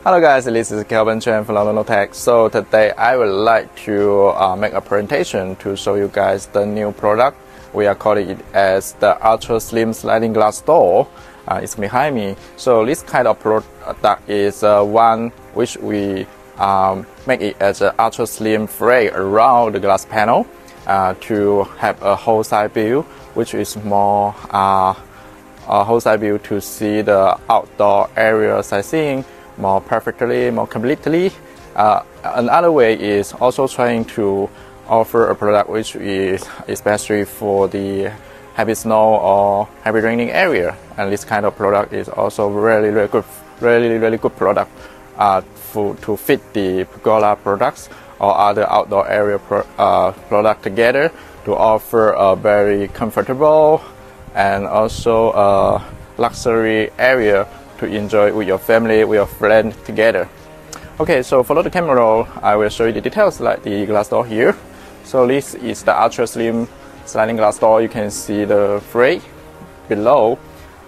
Hello guys, this is Kelvin Chen from AlunoTec. So today I would like to make a presentation to show you guys the new product. We are calling it as the Ultra Slim Sliding Glass Door. It's behind me. So this kind of product is one which we make it as an ultra slim frame around the glass panel to have a whole side view, which is more a whole side view to see the outdoor area sightseeing more perfectly, more completely. Another way is also trying to offer a product which is especially for the heavy snow or heavy raining area, and this kind of product is also really good product to fit the pergola products or other outdoor area product together to offer a very comfortable and also a luxury area to enjoy with your family, with your friends together. Okay, so follow the camera roll. I will show you the details like the glass door here. So this is the ultra slim sliding glass door. You can see the frame below.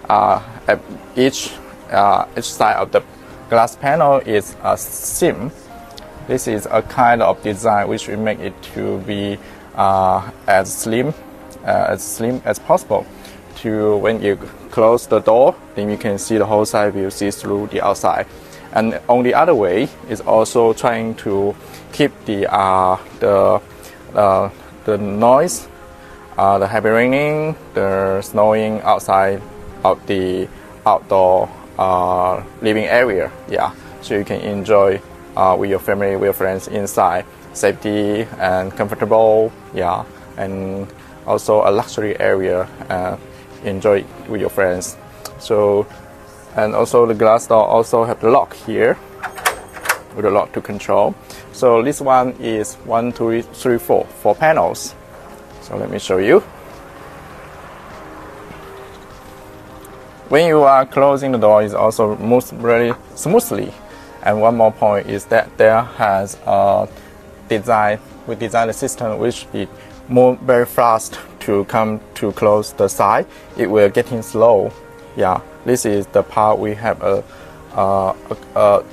At each side of the glass panel is a seam. This is a kind of design which we make it to be as slim as possible. To when you close the door, then you can see the whole side view, see through the outside. And on the other way is also trying to keep the noise, the heavy raining, the snowing outside of the outdoor living area. Yeah, so you can enjoy with your family, with your friends inside, safety and comfortable. Yeah, and also a luxury area. Enjoy with your friends. So, and also the glass door also have the lock here with a lock to control. So this one is 1, 2, 3, 4 panels. So let me show you. When you are closing the door, it also moves really smoothly. And one more point is that there has a design. We designed a system which it move very fast to come to close the side. It will getting slow. Yeah, this is the part we have a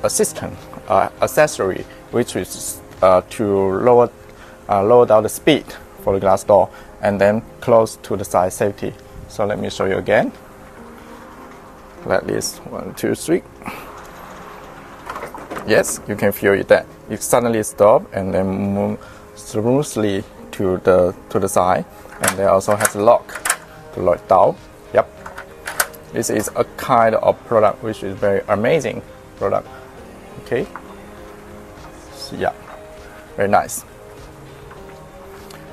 system accessory which is to lower down the speed for the glass door and then close to the side safety. So let me show you again. Like this, 1, 2, 3. Yes, you can feel it that it suddenly stop and then move smoothly to the side, and there also has a lock to lock down. Yep, this is a kind of product which is very amazing product. Okay, so yeah, very nice.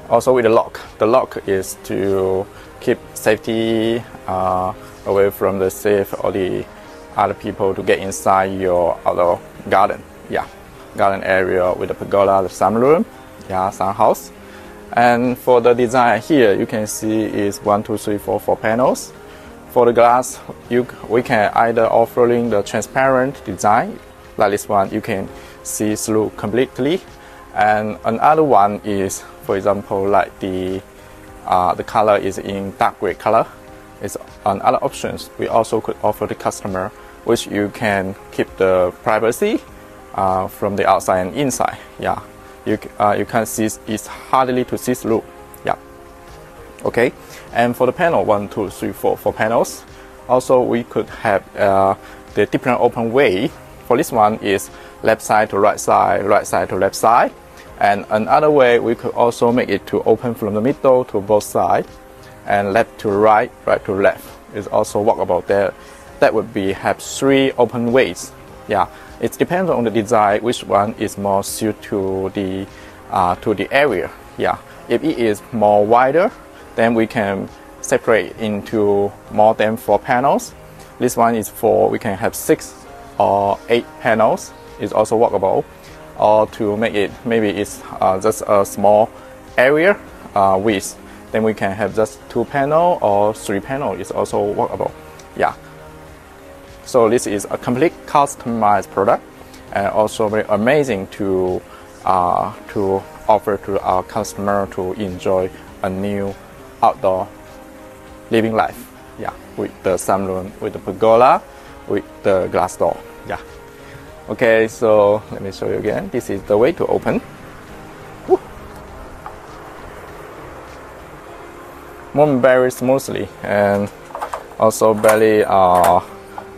Also with the lock is to keep safety away from the safe or the other people to get inside your outdoor garden. Yeah, garden area with the pergola, the sunroom, yeah, sun house. And for the design here, you can see is 1, 2, 3, 4 panels. For the glass, we can either offering the transparent design, like this one, you can see through completely. And another one is, for example, like the color is in dark gray color. It's another options we also could offer the customer, which you can keep the privacy from the outside and inside. Yeah. You can see it's hardly to see through. Yeah. Okay. And for the panel 1, 2, 3, 4 panels. Also, we could have the different open way. For this one is left side to right side to left side. And another way we could also make it to open from the middle to both sides, and left to right, right to left is also walkable there. That would be have 3 open ways. Yeah. It depends on the design, which one is more suited to the area. Yeah, if it is more wider, then we can separate into more than 4 panels. This one is 4. We can have 6 or 8 panels. It's also workable. Or to make it, maybe it's just a small area width. Then we can have just 2 panel or 3 panel. It's also workable. Yeah. So this is a complete customized product, and also very amazing to offer to our customer to enjoy a new outdoor living life. Yeah, with the sunroom, with the pergola, with the glass door. Yeah. Okay, so let me show you again. This is the way to open. Woo. Move very smoothly, and also very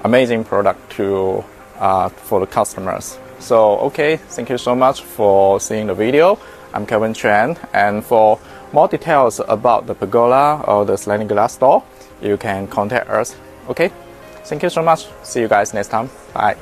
amazing product to for the customers. So okay, thank you so much for seeing the video. I'm Kevin Chen, and for more details about the pergola or the sliding glass door, you can contact us. Okay, thank you so much. See you guys next time. Bye.